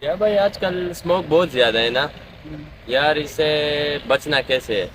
यार भाई आजकल स्मोक बहुत ज़्यादा है ना। यार इससे बचना कैसे है?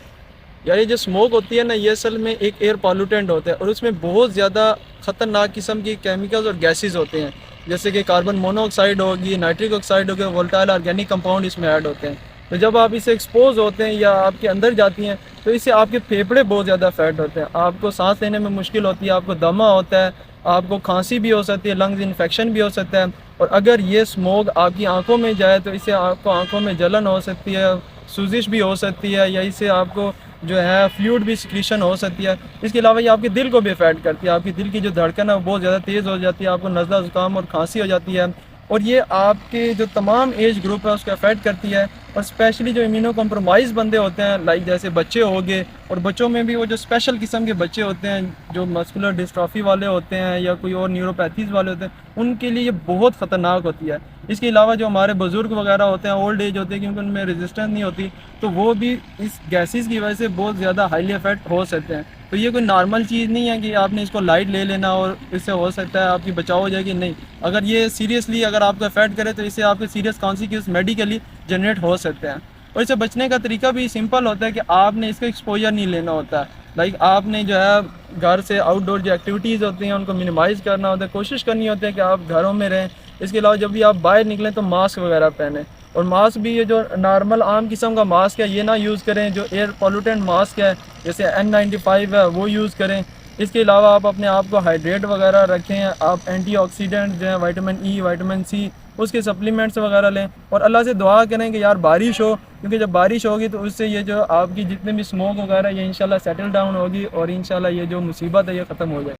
यार ये जो स्मोक होती है ना, ये असल में एक एयर पॉल्यूटेंट होता है और उसमें बहुत ज़्यादा ख़तरनाक किस्म की केमिकल्स और गैसेस होते हैं। जैसे कि कार्बन मोनोऑक्साइड होगी, नाइट्रिक ऑक्साइड होगी, वोलेटाइल ऑर्गेनिक कंपाउंड इसमें ऐड होते हैं। तो जब आप इसे एक्सपोज होते हैं या आपके अंदर जाती हैं तो इससे आपके फेफड़े बहुत ज़्यादा अफेक्ट होते हैं, आपको सांस लेने में मुश्किल होती है, आपको दमा होता है, आपको खांसी भी हो सकती है, लंग्स इन्फेक्शन भी हो सकता है। और अगर ये स्मोक आपकी आंखों में जाए तो इससे आपको आंखों में जलन हो सकती है, सूजिश भी हो सकती है, या इससे आपको जो है फ्लूइड भी सिक्रीशन हो सकती है। इसके अलावा ये आपके दिल को भी अफेक्ट करती है, आपकी दिल की जो धड़कन है वो बहुत ज़्यादा तेज़ हो जाती है, आपको नज़ला ज़ुकाम और खांसी हो जाती है। और ये आपके जो तमाम एज ग्रुप है उसको अफेक्ट करती है। और स्पेशली जो इम्यूनो कम्प्रोमाइज़ बंदे होते हैं, लाइक जैसे बच्चे हो गए, और बच्चों में भी वो जो स्पेशल किस्म के बच्चे होते हैं जो मस्कुलर डिस्ट्रॉफी वाले होते हैं या कोई और न्यूरोपैथीज़ वाले होते हैं, उनके लिए ये बहुत ख़तरनाक होती है। इसके अलावा जो हमारे बुज़ुर्ग वगैरह होते हैं, ओल्ड एज होते हैं, क्योंकि उनमें रेजिस्टेंस नहीं होती, तो वो भी इस गैसेस की वजह से बहुत ज़्यादा हाईली अफेक्ट हो सकते हैं। तो ये कोई नॉर्मल चीज़ नहीं है कि आपने इसको लाइट ले लेना और इससे हो सकता है आपकी बचाव हो जाएगी, नहीं। अगर ये सीरियसली अगर आपको अफेक्ट करे तो इससे आपके सीरियस कॉन्सिक्वेंस मेडिकली जनरेट हो सकते हैं। और इससे बचने का तरीका भी सिंपल होता है कि आपने इसका एक्सपोजर नहीं लेना होता है। लाइक आपने जो है घर से आउटडोर जो एक्टिविटीज़ होती हैं उनको मिनिमाइज़ करना होता है, कोशिश करनी होती है कि आप घरों में रहें। इसके अलावा जब भी आप बाहर निकलें तो मास्क वगैरह पहने। और मास्क भी ये जो नॉर्मल आम किस्म का मास्क है ये ना यूज़ करें, जो एयर पॉल्यूटेंट मास्क है जैसे N95 है वो यूज़ करें। इसके अलावा आप अपने आप को हाइड्रेट वगैरह रखें, आप एंटीऑक्सीडेंट जो है विटामिन ई, विटामिन सी, उसके सप्लीमेंट्स वगैरह लें। और अल्लाह से दुआ करें कि यार बारिश हो, क्योंकि जब बारिश होगी तो उससे ये जो आपकी जितने भी स्मोक वगैरह ये इंशाल्लाह सेटल डाउन होगी और इंशाल्लाह ये जो मुसीबत है ये ख़त्म हो जाएगी।